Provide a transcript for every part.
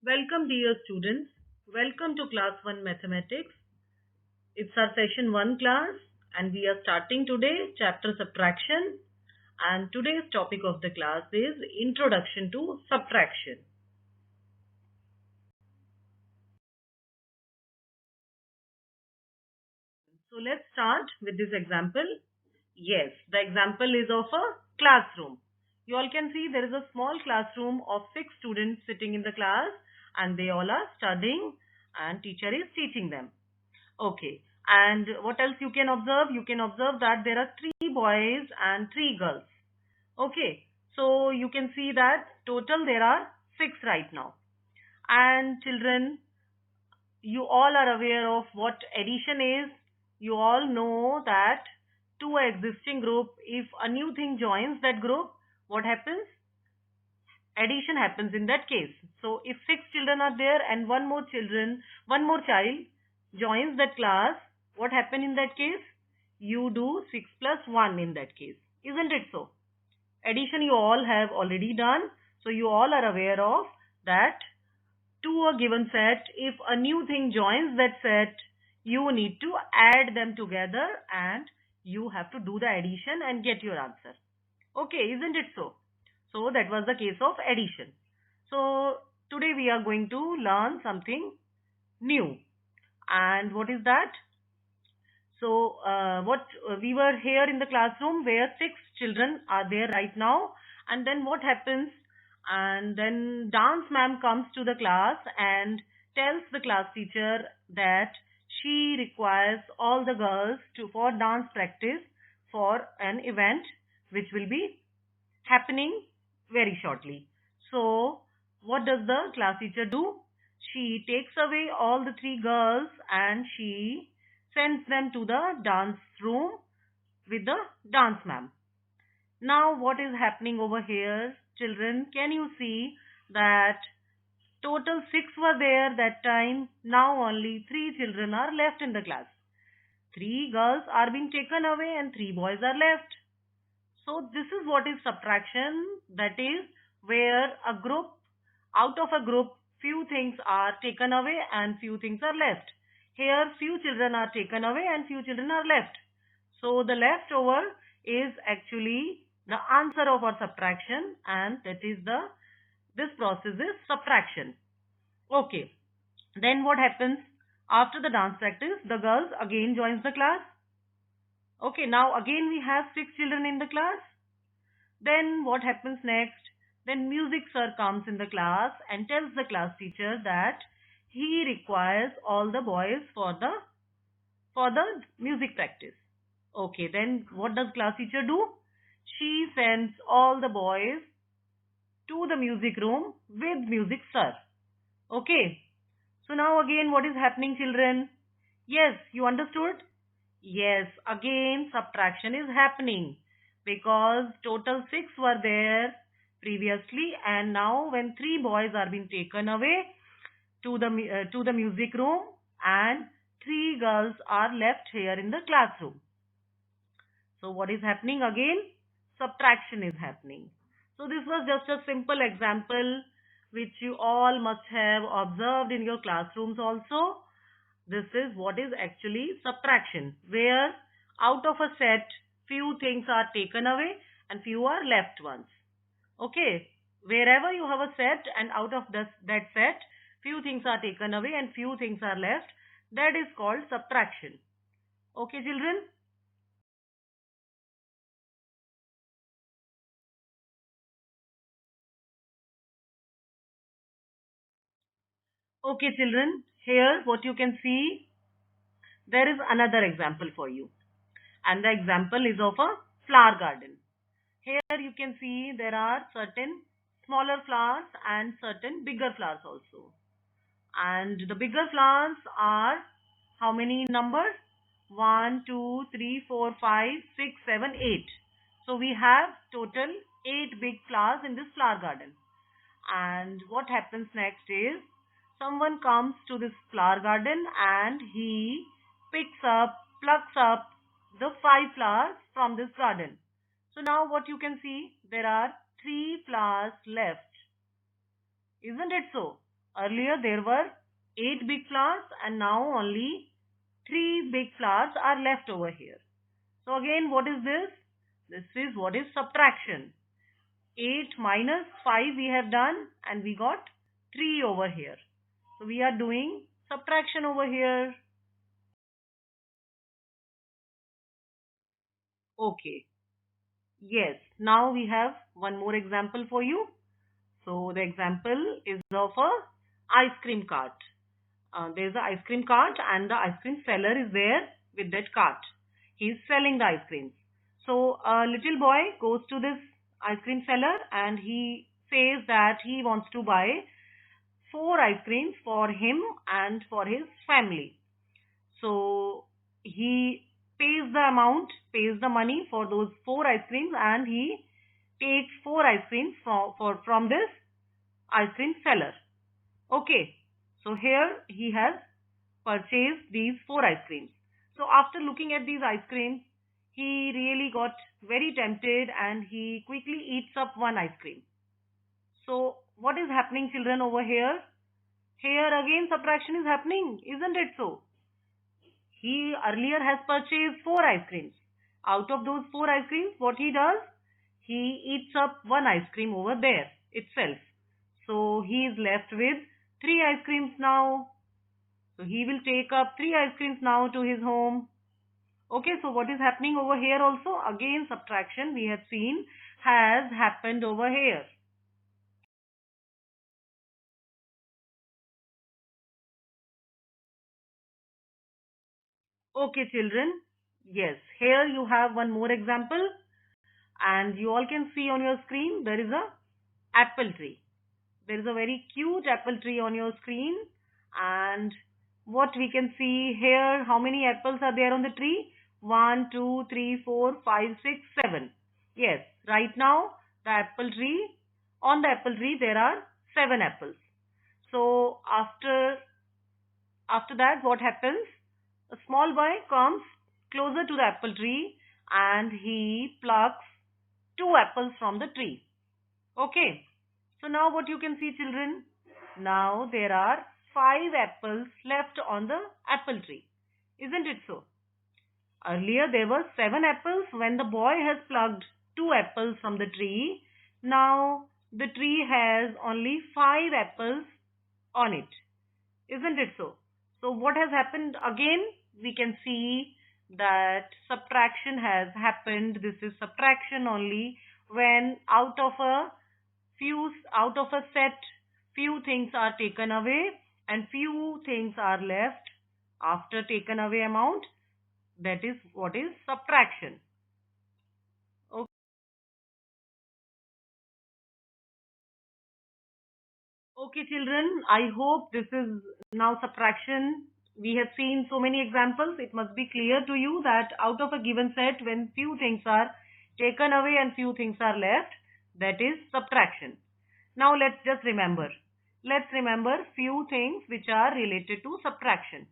Welcome, dear students. Welcome to Class 1 Mathematics. It's our Session 1 class, and we are starting today chapter Subtraction. And today's topic of the class is Introduction to Subtraction. So let's start with this example. Yes, the example is of a classroom. You all can see there is a small classroom of 6 students sitting in the class, and they all are studying, and teacher is teaching them. Okay. And what else you can observe? You can observe that there are 3 boys and 3 girls. Okay. So you can see that total there are 6 right now. And children, you all are aware of what addition is. You all know that to an existing group, if a new thing joins that group, what happens? Addition happens in that case. So if 6 children are there and one more child joins that class, what happen in that case? You do 6 plus 1 in that case. Isn't it so? Addition you all have already done. So you all are aware of that to a given set, if a new thing joins that set, you need to add them together and you have to do the addition and get your answer. Okay, isn't it so? So that was the case of addition. So today we are going to learn something new. And what is that? So what we were here in the classroom where 6 children are there right now, and then what happens? And then dance ma'am comes to the class and tells the class teacher that she requires all the girls to for dance practice for an event which will be happening very shortly. So, what does the class teacher do? She takes away all the 3 girls and she sends them to the dance room with the dance ma'am. Now, what is happening over here, children? Can you see that total 6 were there that time? Now only 3 children are left in the class. 3 girls are being taken away and 3 boys are left. So this is what is subtraction, that is where a group, out of a group, few things are taken away and few things are left. Here few children are taken away and few children are left. So the leftover is actually the answer of our subtraction, and that is this process is subtraction. Okay. Then what happens? After the dance practice, the girls again joins the class. Okay, now again we have 6 children in the class. Then what happens next? Then music sir comes in the class and tells the class teacher that he requires all the boys for the music practice. Okay, then what does class teacher do? She sends all the boys to the music room with music sir. Okay. So now again what is happening, children? Yes, you understood? Yes, again subtraction is happening because total 6 were there previously, and now when 3 boys are being taken away to the music room and 3 girls are left here in the classroom. So what is happening again? Subtraction is happening. So this was just a simple example which you all must have observed in your classrooms also. This is what is actually subtraction, where out of a set, few things are taken away and few are left ones. Okay, wherever you have a set and out of that set, few things are taken away and few things are left, that is called subtraction. Okay, children? Okay, children, here what you can see, there is another example for you. And the example is of a flower garden. Here you can see there are certain smaller flowers and certain bigger flowers also. And the bigger flowers are how many numbers? 1, 2, 3, 4, 5, 6, 7, 8. So we have total 8 big flowers in this flower garden. And what happens next is someone comes to this flower garden and he plucks up the 5 flowers from this garden. So now what you can see, there are 3 flowers left. Isn't it so? Earlier there were 8 big flowers and now only 3 big flowers are left over here. So again, what is this? This is what is subtraction. 8 minus 5 we have done and we got 3 over here. So we are doing subtraction over here. Okay. Yes. Now we have one more example for you. So the example is of a ice cream cart. There's an ice cream cart and the ice cream seller is there with that cart. He's selling the ice creams. So a little boy goes to this ice cream seller and he says that he wants to buy 4 ice creams for him and for his family. So he pays the money for those 4 ice creams and he takes 4 ice creams from this ice cream seller. Okay, so here he has purchased these 4 ice creams. So after looking at these ice creams, he really got very tempted and he quickly eats up one ice cream. So what is happening, children, over here? Here again subtraction is happening, isn't it so? He earlier has purchased 4 ice creams. Out of those 4 ice creams, what he does? He eats up one ice cream over there itself. So he is left with 3 ice creams now. So he will take up 3 ice creams now to his home. Okay, so what is happening over here also? Again, subtraction we have seen has happened over here. Okay, children. Yes, here you have one more example and you all can see on your screen there is a apple tree. There is a very cute apple tree on your screen and what we can see here, how many apples are there on the tree? 1, 2, 3, 4, 5, 6, 7. Yes, right now on the apple tree there are 7 apples. So after that what happens? A small boy comes closer to the apple tree and he plucks 2 apples from the tree. Okay. So now what you can see, children? Now there are 5 apples left on the apple tree. Isn't it so? Earlier there were 7 apples when the boy has plucked 2 apples from the tree. Now the tree has only 5 apples on it. Isn't it so? So what has happened again? We can see that subtraction has happened. This is subtraction only when out of a set, few things are taken away and few things are left after taken away amount. That is what is subtraction. Okay, children, I hope this is now subtraction. We have seen so many examples. It must be clear to you that out of a given set, when few things are taken away and few things are left, that is subtraction. Now let's just remember. Let's remember few things which are related to subtraction.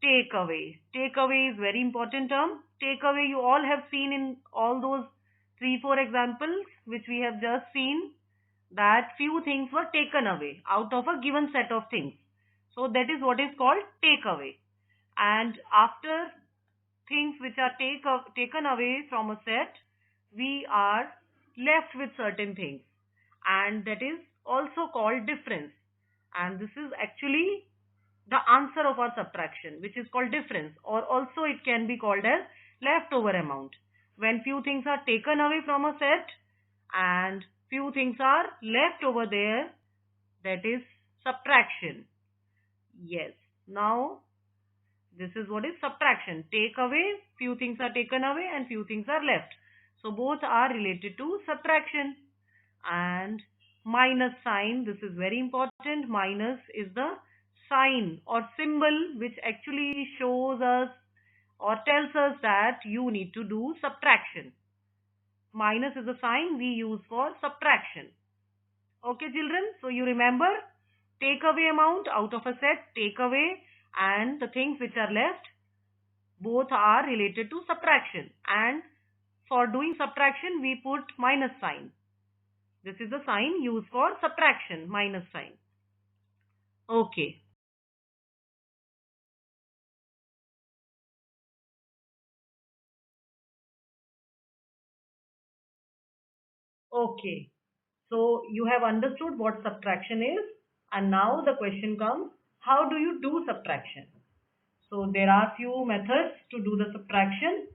Take away. Take away is very important term. Take away you all have seen in all those 3-4 examples which we have just seen that few things were taken away out of a given set of things. So that is what is called take away. And after things which are taken away from a set, we are left with certain things. And that is also called difference. And this is actually the answer of our subtraction, which is called difference, or also it can be called as leftover amount. When few things are taken away from a set and few things are left over there, that is subtraction. Yes. Now this is what is subtraction. Take away, few things are taken away and few things are left. So both are related to subtraction. And minus sign, this is very important. Minus is the sign or symbol which actually shows us or tells us that you need to do subtraction. Minus is a sign we use for subtraction. Okay, children, so you remember take away amount out of a set, take away, and the things which are left, both are related to subtraction. And for doing subtraction, we put minus sign. This is the sign used for subtraction, minus sign. Okay. Okay. So you have understood what subtraction is, and now the question comes, how do you do subtraction? So there are few methods to do the subtraction,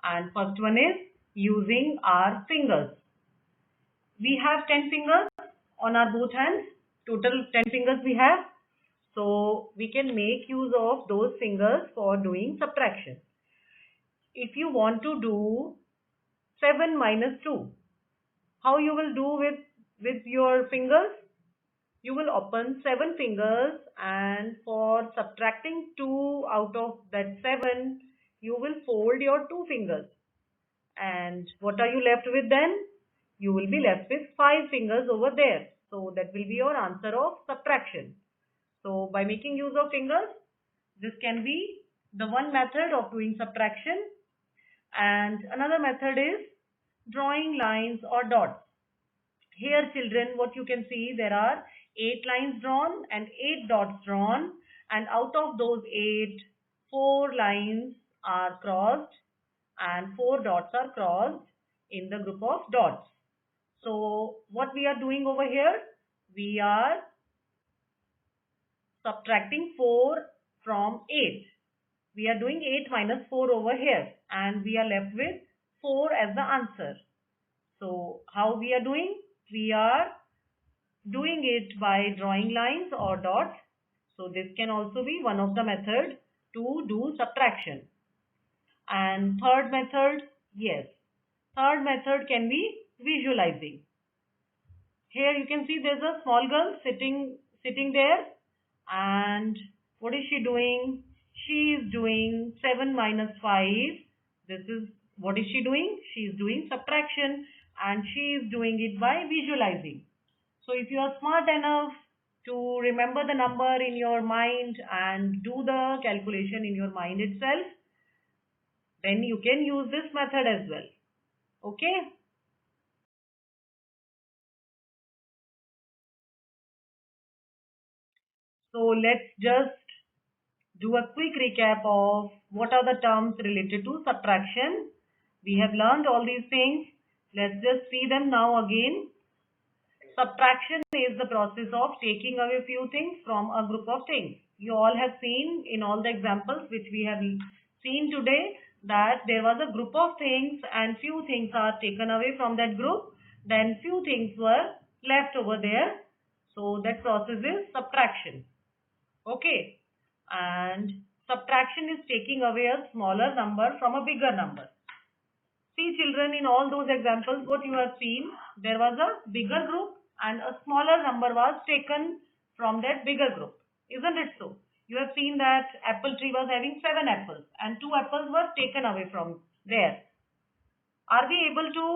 and first one is using our fingers. We have 10 fingers on our both hands, total 10 fingers we have. So we can make use of those fingers for doing subtraction. If you want to do 7 minus 2, how you will do with your fingers? You will open 7 fingers, and for subtracting 2 out of that 7, you will fold your 2 fingers. And what are you left with then? You will be left with 5 fingers over there. So that will be your answer of subtraction. So by making use of fingers, this can be the one method of doing subtraction. And another method is drawing lines or dots. Here children, what you can see, there are 8 lines drawn and 8 dots drawn, and out of those 8, 4 lines are crossed and 4 dots are crossed in the group of dots. So what we are doing over here, we are subtracting 4 from 8. We are doing 8 minus 4 over here, and we are left with 4 as the answer. So how we are doing? We are doing it by drawing lines or dots. So this can also be one of the methods to do subtraction. And third method, yes, third method can be visualizing. Here you can see there's a small girl sitting there, and what is she doing? She is doing 7 minus 5. This is, what is she doing? She is doing subtraction, and she is doing it by visualizing. So if you are smart enough to remember the number in your mind and do the calculation in your mind itself, then you can use this method as well. Okay? So let's just do a quick recap of what are the terms related to subtraction. We have learned all these things. Let's just see them now again. Subtraction is the process of taking away few things from a group of things. You all have seen in all the examples which we have seen today that there was a group of things and few things are taken away from that group. Then few things were left over there. So that process is subtraction. Okay. And subtraction is taking away a smaller number from a bigger number. See children, in all those examples what you have seen, there was a bigger group and a smaller number was taken from that bigger group. Isn't it so? You have seen that apple tree was having 7 apples and 2 apples were taken away from there. Are we able to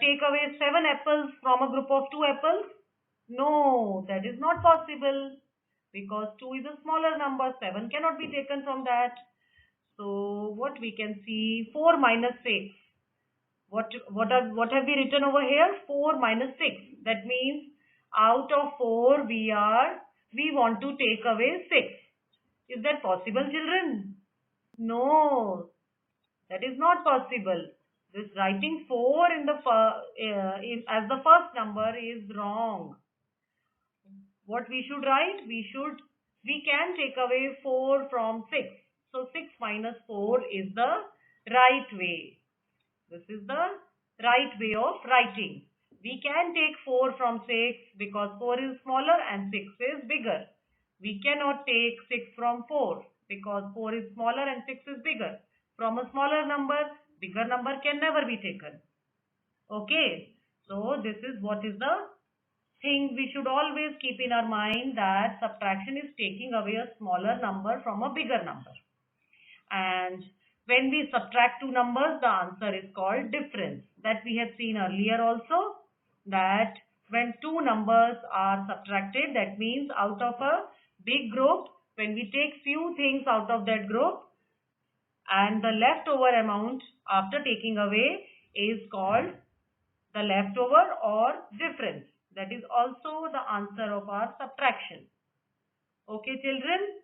take away 7 apples from a group of 2 apples? No, that is not possible because 2 is a smaller number. 7 cannot be taken from that. So what we can see, 4 minus 6. What have we written over here? 4 minus 6. That means out of 4 we want to take away 6. Is that possible, children? No, that is not possible. This writing 4 in the as the first number is wrong. What we should write? We can take away 4 from 6. So 6 minus 4 is the right way. This is the right way of writing. We can take 4 from 6 because 4 is smaller and 6 is bigger. We cannot take 6 from 4 because 4 is smaller and 6 is bigger. From a smaller number, bigger number can never be taken. Okay. So this is what is the thing we should always keep in our mind, that subtraction is taking away a smaller number from a bigger number. And when we subtract two numbers, the answer is called difference. That we have seen earlier also, that when two numbers are subtracted, that means out of a big group, when we take few things out of that group and the leftover amount after taking away is called the leftover or difference. That is also the answer of our subtraction. Okay, children.